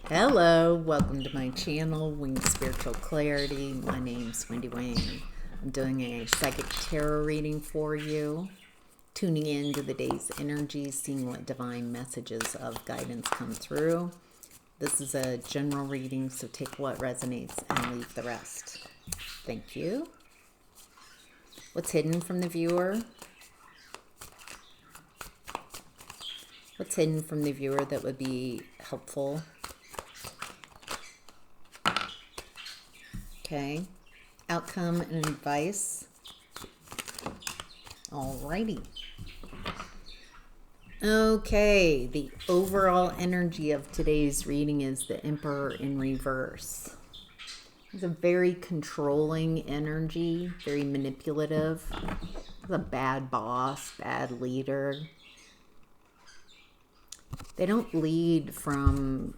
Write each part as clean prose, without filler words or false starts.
Hello, welcome to my channel, Winged Spiritual Clarity. My name's Wendy Wing. I'm doing a psychic tarot reading for you, tuning into the day's energy, seeing what divine messages of guidance come through. This is a general reading, so take what resonates and leave the rest. Thank you. What's hidden from the viewer? What's hidden from the viewer that would be helpful? Okay, outcome and advice. Alrighty. Okay, the overall energy of today's reading is the Emperor in reverse. It's a very controlling energy, very manipulative. He's a bad boss, bad leader. They don't lead from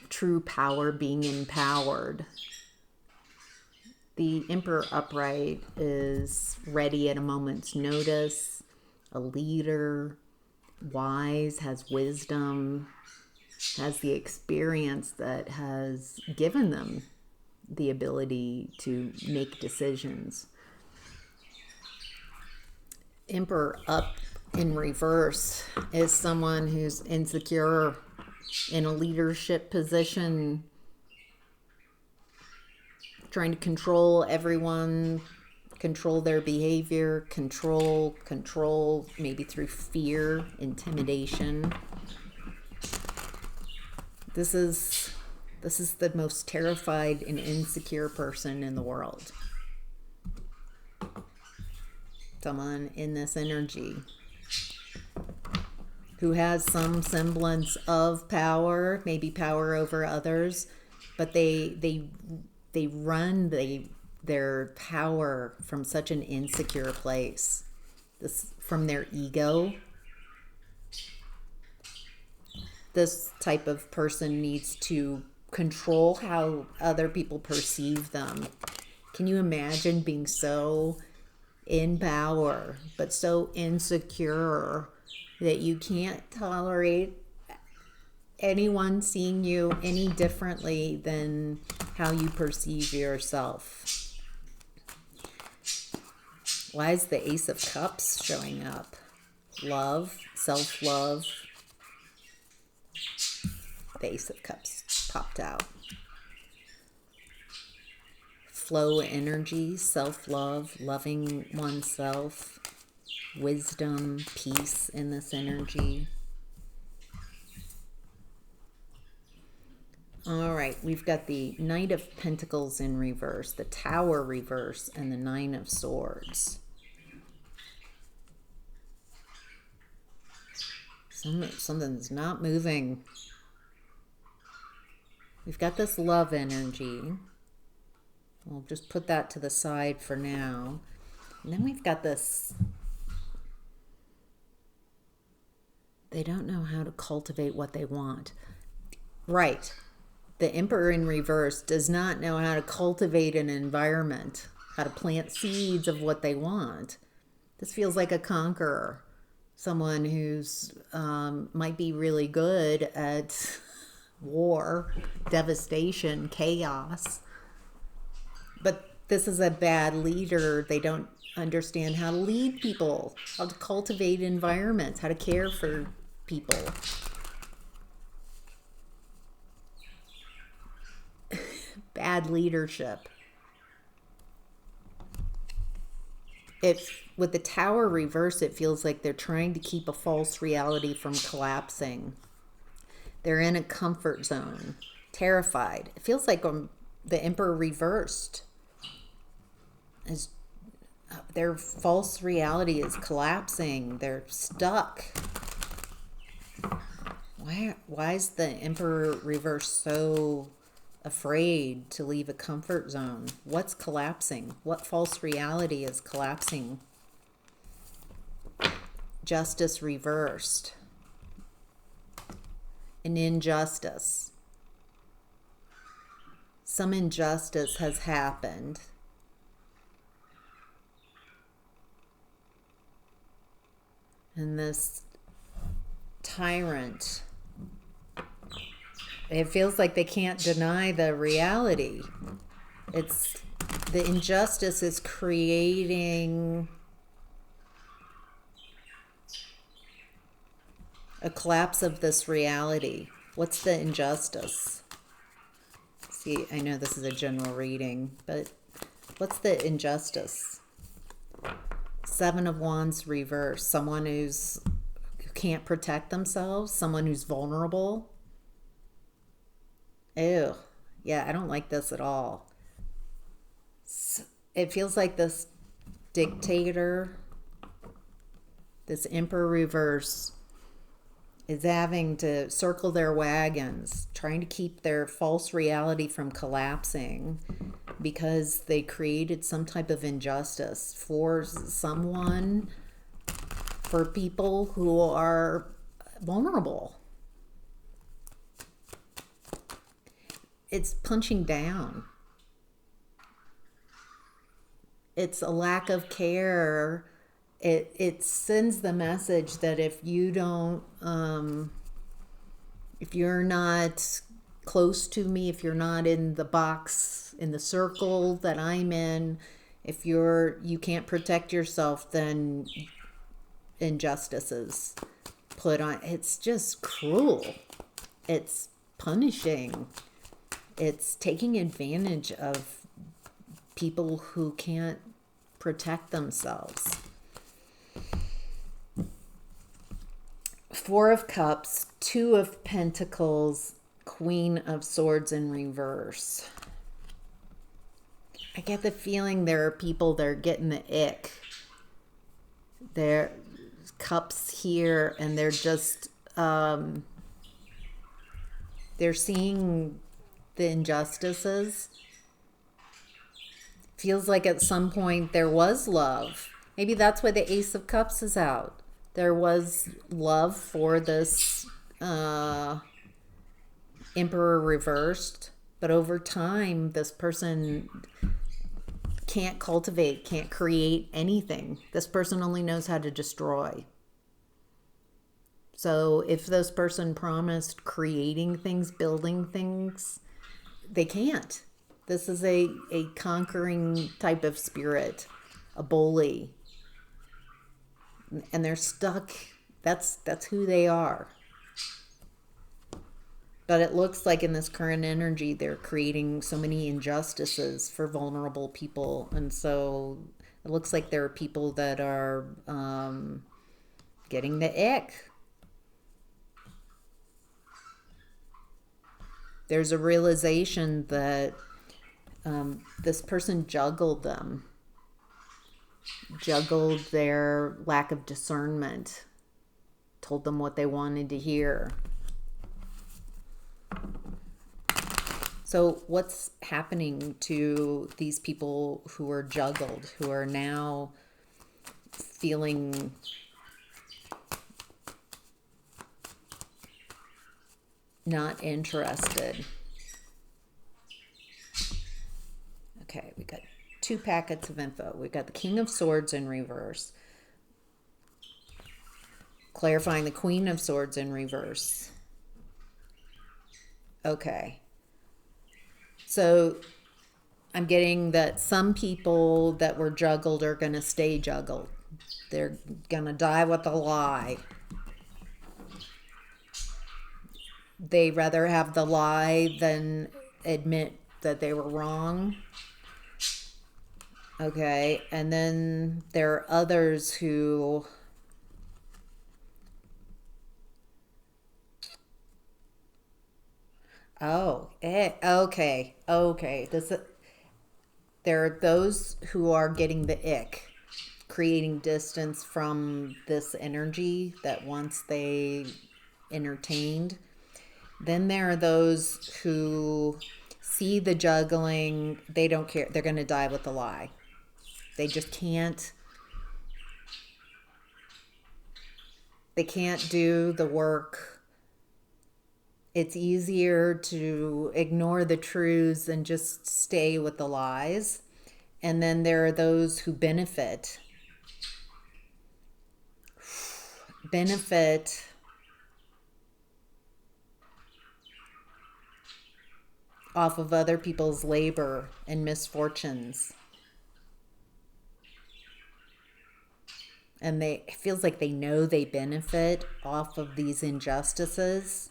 true power, being empowered. The Emperor upright is ready at a moment's notice, a leader, wise, has wisdom, has the experience that has given them the ability to make decisions. Emperor up in reverse is someone who's insecure in a leadership position, trying to control everyone, control their behavior, control, maybe through fear, intimidation. This is the most terrified and insecure person in the world. Someone in this energy who has some semblance of power, maybe power over others, but they run their power from such an insecure place, from their ego. This type of person needs to control how other people perceive them. Can you imagine being so in power but so insecure that you can't tolerate anyone seeing you any differently than how you perceive yourself? Why is the Ace of Cups showing up? Love, self-love. The Ace of Cups popped out. Flow energy, self-love, loving oneself, wisdom, peace in this energy. All right, we've got the Knight of Pentacles in reverse, the Tower reverse, and the Nine of Swords. Something's not moving. We've got this love energy. We'll just put that to the side for now. And then we've got this. They don't know how to cultivate what they want. Right. The Emperor in reverse does not know how to cultivate an environment, how to plant seeds of what they want. This feels like a conqueror. Someone who's might be really good at war, devastation, chaos. But this is a bad leader. They don't understand how to lead people, how to cultivate environments, how to care for people. Bad leadership. With the Tower reverse, it feels like they're trying to keep a false reality from collapsing. They're in a comfort zone, terrified. It feels like the Emperor reversed. Their false reality is collapsing. They're stuck. Why is the Emperor reverse so afraid to leave a comfort zone? What's collapsing? What false reality is collapsing? Justice reversed. An injustice. Some injustice has happened. And this tyrant It feels like they can't deny the reality. It's the injustice is creating a collapse of this reality. What's the injustice? See, I know this is a general reading, but what's the injustice? Seven of Wands reverse. Someone who can't protect themselves. Someone who's vulnerable. Ew. Yeah, I don't like this at all. It feels like this dictator, this emperor reverse, is having to circle their wagons, trying to keep their false reality from collapsing because they created some type of injustice for someone, for people who are vulnerable. It's punching down. It's a lack of care. It sends the message that if you don't, if you're not close to me, if you're not in the box, in the circle that I'm in, if you can't protect yourself, then injustices put on. It's just cruel. It's punishing. It's taking advantage of people who can't protect themselves. Four of Cups, Two of Pentacles, Queen of Swords in reverse. I get the feeling there are people that are getting the ick. Their cups here, and they're just, they're seeing the injustices. Feels like at some point there was love. Maybe that's why the Ace of Cups is out. There was love for this Emperor reversed, but over time, this person can't cultivate, can't create anything. This person only knows how to destroy. So if this person promised creating things, building things, they can't. This is a conquering type of spirit, a bully. And they're stuck. That's who they are. But it looks like in this current energy, they're creating so many injustices for vulnerable people. And so it looks like there are people that are getting the ick. There's a realization that this person juggled them. Juggled their lack of discernment, told them what they wanted to hear. So what's happening to these people who are juggled, who are now feeling not interested? Okay, we got 2 packets of info. We've got the King of Swords in reverse. Clarifying the Queen of Swords in reverse. Okay. So I'm getting that some people that were juggled are going to stay juggled. They're going to die with a lie. They rather have the lie than admit that they were wrong. Okay, and then there are others who okay. There are those who are getting the ick, creating distance from this energy that once they entertained. Then there are those who see the juggling, they don't care, they're going to die with the lie. They just can't. They can't do the work. It's easier to ignore the truths and just stay with the lies. And then there are those who benefit. off of other people's labor and misfortunes. And it feels like they know they benefit off of these injustices.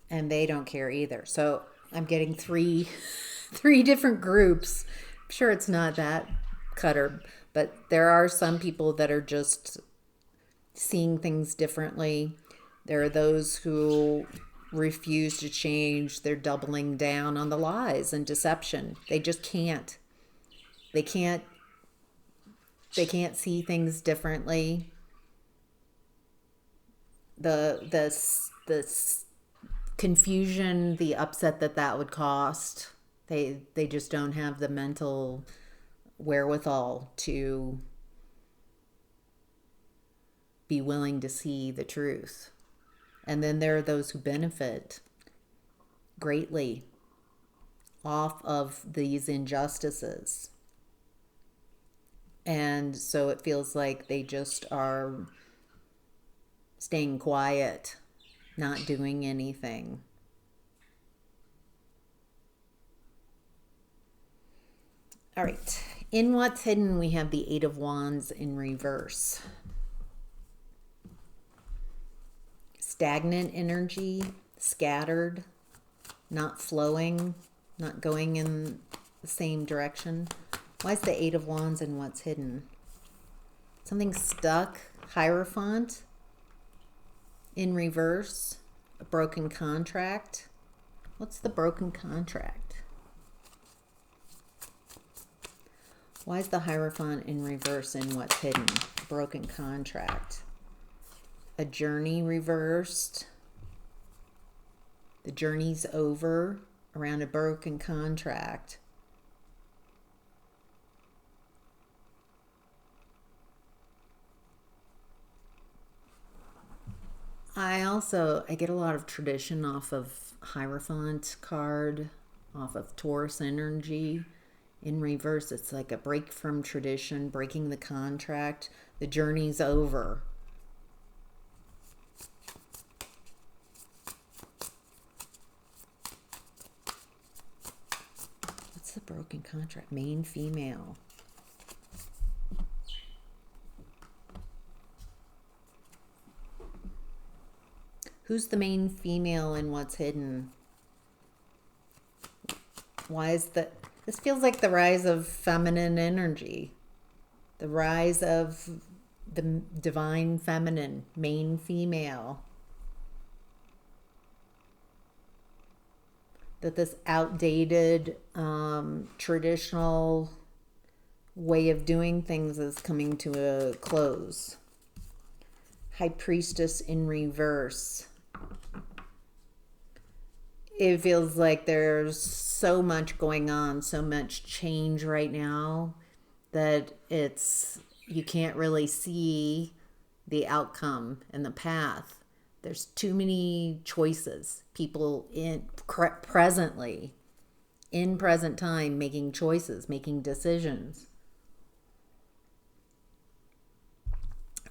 And they don't care either. So I'm getting three different groups. I'm sure it's not that cutter, but there are some people that are just seeing things differently. There are those who refuse to change. They're doubling down on the lies and deception. They just can't. They can't see things differently. The confusion, the upset that would cost. They just don't have the mental wherewithal to be willing to see the truth. And then there are those who benefit greatly off of these injustices. And so it feels like they just are staying quiet, not doing anything. All right. In What's Hidden, we have the Eight of Wands in reverse. Stagnant energy, scattered, not flowing, not going in the same direction. Why is the Eight of Wands in What's Hidden? Something stuck. Hierophant in reverse. A broken contract. What's the broken contract? Why is the Hierophant in reverse in What's Hidden? Broken contract. A journey reversed. The journey's over around a broken contract. I get a lot of tradition off of Hierophant card, off of Taurus energy. In reverse, it's like a break from tradition, breaking the contract. The journey's over. What's the broken contract? Main female. Who's the main female in What's Hidden? Why is this feels like the rise of feminine energy. The rise of the divine feminine, main female. That this outdated, traditional way of doing things is coming to a close. High Priestess in reverse. It feels like there's so much going on, so much change right now that you can't really see the outcome and the path. There's too many choices. People in present time, making choices, making decisions.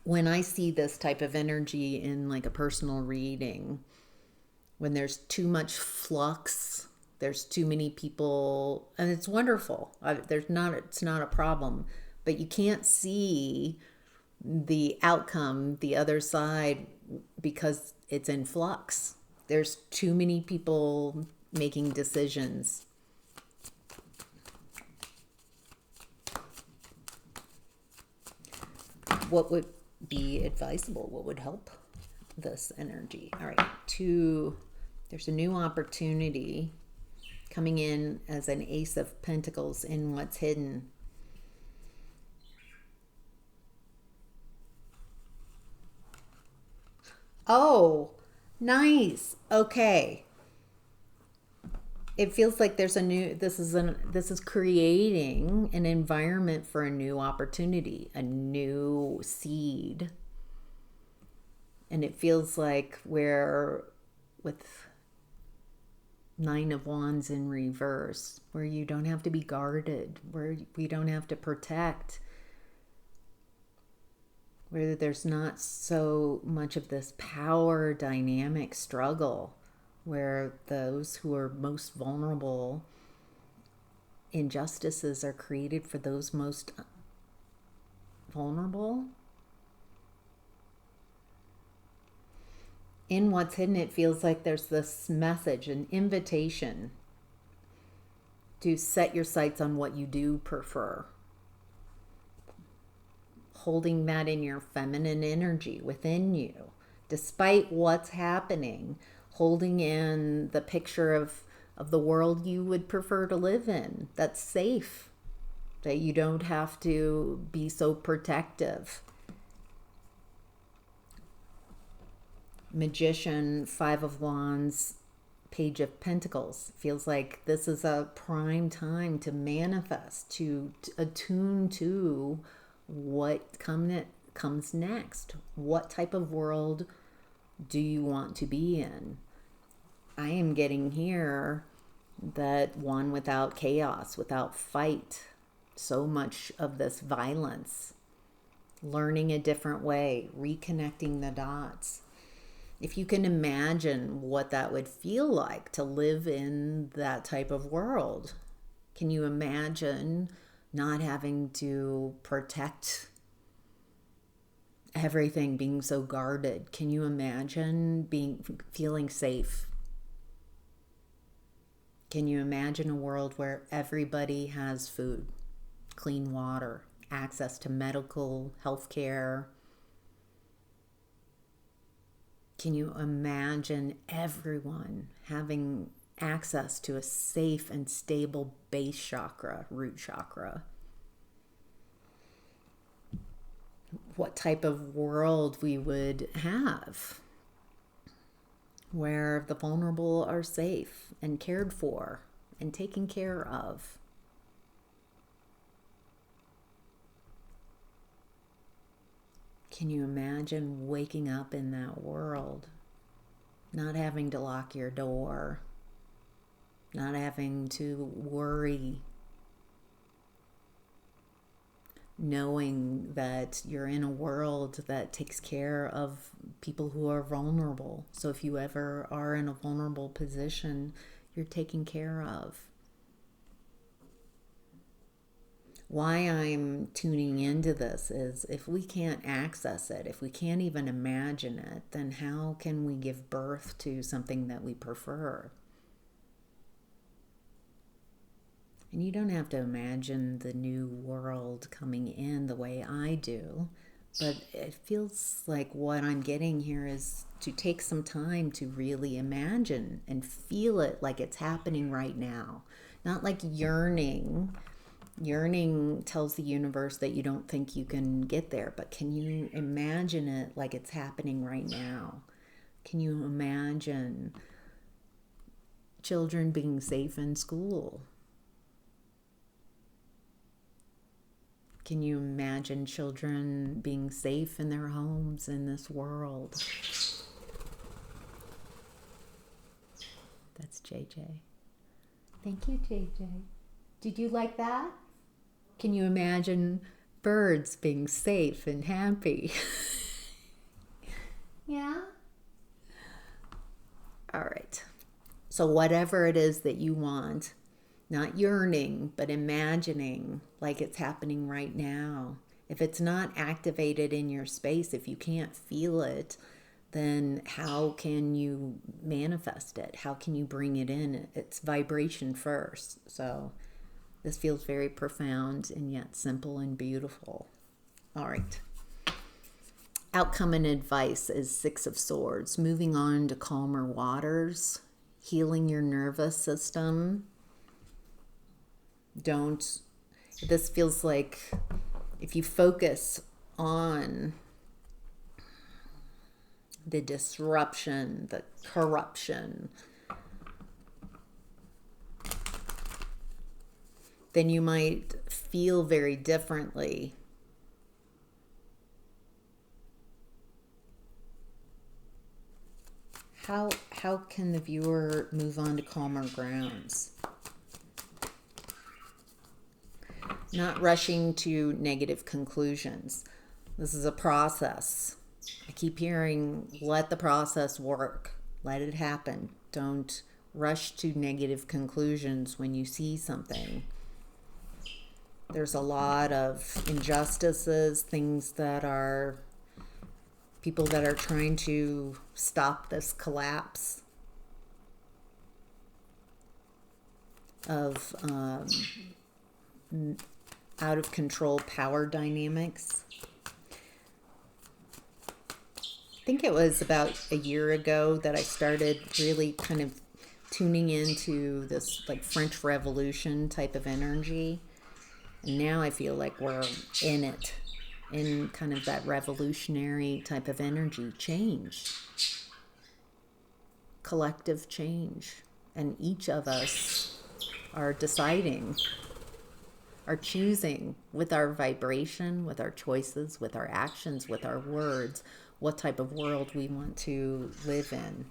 When I see this type of energy in like a personal reading, when there's too much flux, there's too many people, and it's wonderful. It's not a problem, but you can't see the outcome, the other side, because it's in flux. There's too many people making decisions. What would be advisable? What would help this energy? All right, there's a new opportunity coming in as an Ace of Pentacles in What's Hidden. Oh, nice. Okay. It feels like there's this is creating an environment for a new opportunity, a new seed. And it feels like with Nine of Wands in reverse, where you don't have to be guarded, where we don't have to protect. where there's not so much of this power dynamic struggle, where those who are most vulnerable, injustices are created for those most vulnerable. In what's hidden, it feels like there's this message, an invitation to set your sights on what you do prefer. Holding that in your feminine energy within you, despite what's happening, holding in the picture of the world you would prefer to live in, that's safe, that you don't have to be so protective. Magician, Five of Wands, Page of Pentacles. Feels like this is a prime time to manifest, to attune to what comes next. What type of world do you want to be in? I am getting here that one without chaos, without fight, so much of this violence, learning a different way, reconnecting the dots. If you can imagine what that would feel like to live in that type of world, can you imagine not having to protect everything, being so guarded? Can you imagine feeling safe? Can you imagine a world where everybody has food, clean water, access to medical health care? Can you imagine everyone having access to a safe and stable base chakra, root chakra? What type of world we would have where the vulnerable are safe and cared for and taken care of. Can you imagine waking up in that world, not having to lock your door, not having to worry, knowing that you're in a world that takes care of people who are vulnerable? So if you ever are in a vulnerable position, you're taken care of. Why I'm tuning into this is, if we can't access it, if we can't even imagine it, then how can we give birth to something that we prefer? And you don't have to imagine the new world coming in the way I do, but it feels like what I'm getting here is to take some time to really imagine and feel it like it's happening right now. Not like yearning. Yearning tells the universe that you don't think you can get there, but can you imagine it like it's happening right now? Can you imagine children being safe in school? Can you imagine children being safe in their homes in this world? That's JJ. Thank you, JJ. Did you like that? Can you imagine birds being safe and happy? Yeah? All right. So whatever it is that you want, not yearning, but imagining like it's happening right now. If it's not activated in your space, if you can't feel it, then how can you manifest it? How can you bring it in? It's vibration first. So this feels very profound and yet simple and beautiful. All right. Outcome and advice is Six of Swords. Moving on to calmer waters, healing your nervous system. This feels like if you focus on the disruption, the corruption, then you might feel very differently. How can the viewer move on to calmer grounds? Not rushing to negative conclusions. This is a process. I keep hearing, let the process work. Let it happen. Don't rush to negative conclusions when you see something. There's a lot of injustices, things that are, people that are trying to stop this collapse of out of control power dynamics. I think it was about a year ago that I started really kind of tuning into this like French Revolution type of energy. And now I feel like we're in it, in kind of that revolutionary type of energy, change, collective change. And each of us are deciding, are choosing with our vibration, with our choices, with our actions, with our words, what type of world we want to live in.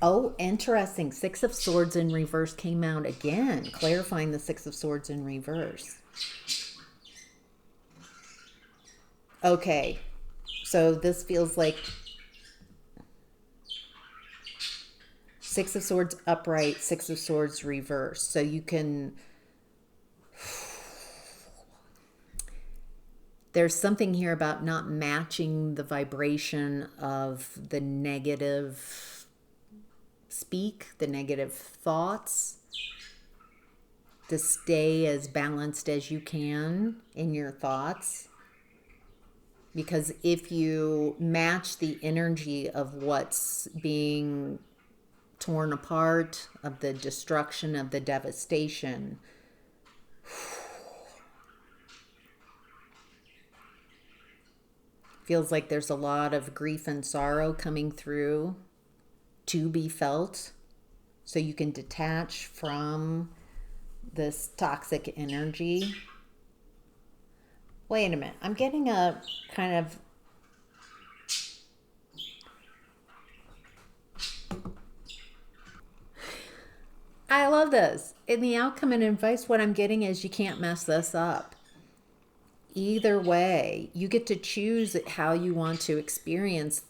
Oh, interesting. Six of Swords in reverse came out again, clarifying the Six of Swords in reverse. Okay, so this feels like Six of Swords upright, Six of Swords reverse. So you can... There's something here about not matching the vibration of the negative speak, the negative thoughts, to stay as balanced as you can in your thoughts. Because if you match the energy of what's being torn apart, of the destruction, of the devastation, feels like there's a lot of grief and sorrow coming through to be felt, so you can detach from this toxic energy. Wait a minute. I'm getting a kind of... I love this. In the outcome and advice, what I'm getting is you can't mess this up. Either way, you get to choose how you want to experience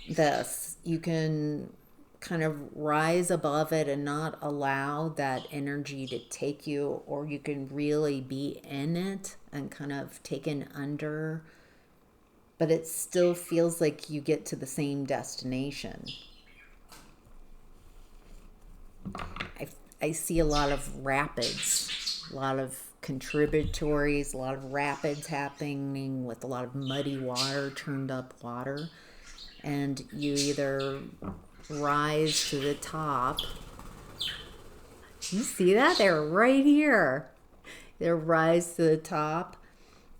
this. You can kind of rise above it and not allow that energy to take you, or you can really be in it and kind of taken under, but it still feels like you get to the same destination. I see a lot of rapids, a lot of contributories, a lot of rapids happening with a lot of muddy water, turned up water, and you either rise to the top. You see that? They're right here. They rise to the top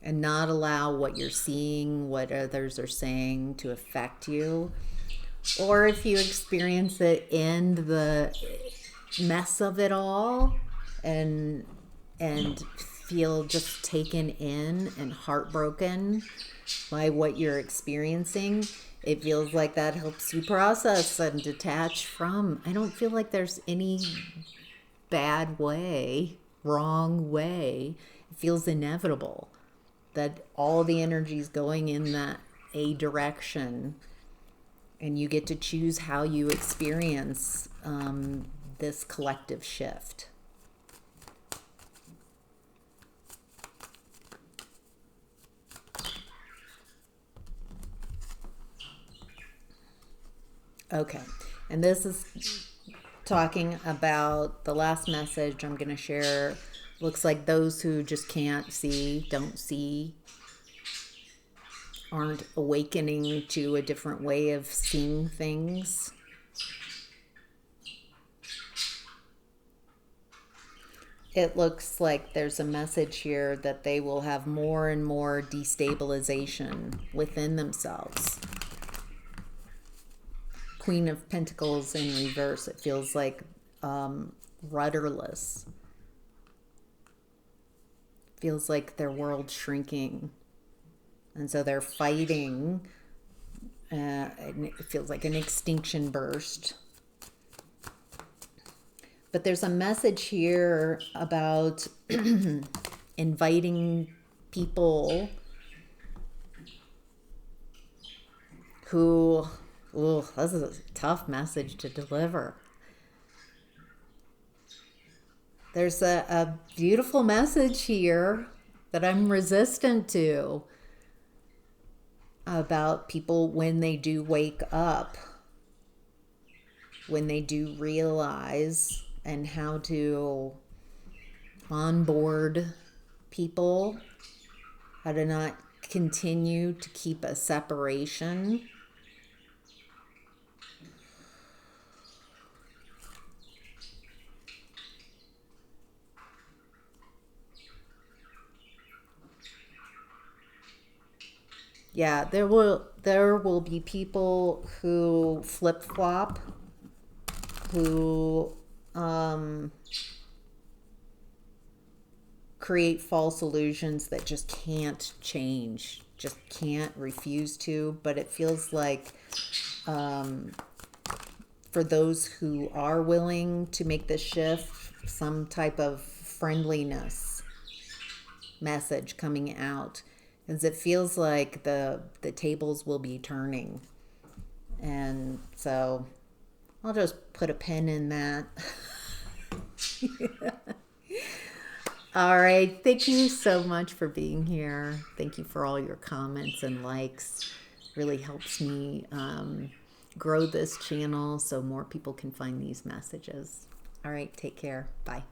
and not allow what you're seeing, what others are saying to affect you. Or if you experience it in the mess of it all and feel just taken in and heartbroken by what you're experiencing, it feels like that helps you process and detach from. I don't feel like there's any bad way, wrong way. It feels inevitable that all the energy is going in that a direction, and you get to choose how you experience this collective shift. Okay, and this is talking about the last message I'm going to share. Looks like those who just can't see, don't see, aren't awakening to a different way of seeing things. It looks like there's a message here that they will have more and more destabilization within themselves. Queen of Pentacles in reverse. It feels like rudderless. Feels like their world's shrinking. And so they're fighting. And it feels like an extinction burst. But there's a message here about inviting people who, ooh, this is a tough message to deliver. There's a beautiful message here that I'm resistant to about people when they do wake up, when they do realize, and how to onboard people, how to not continue to keep a separation. Yeah, there will be people who flip-flop, who create false illusions that just can't change, just can't, refuse to. But it feels like for those who are willing to make the shift, some type of friendliness message coming out, as it feels like the tables will be turning. And so I'll just put a pin in that. All right. Thank you so much for being here. Thank you for all your comments and likes. Really helps me grow this channel so more people can find these messages. All right. Take care. Bye.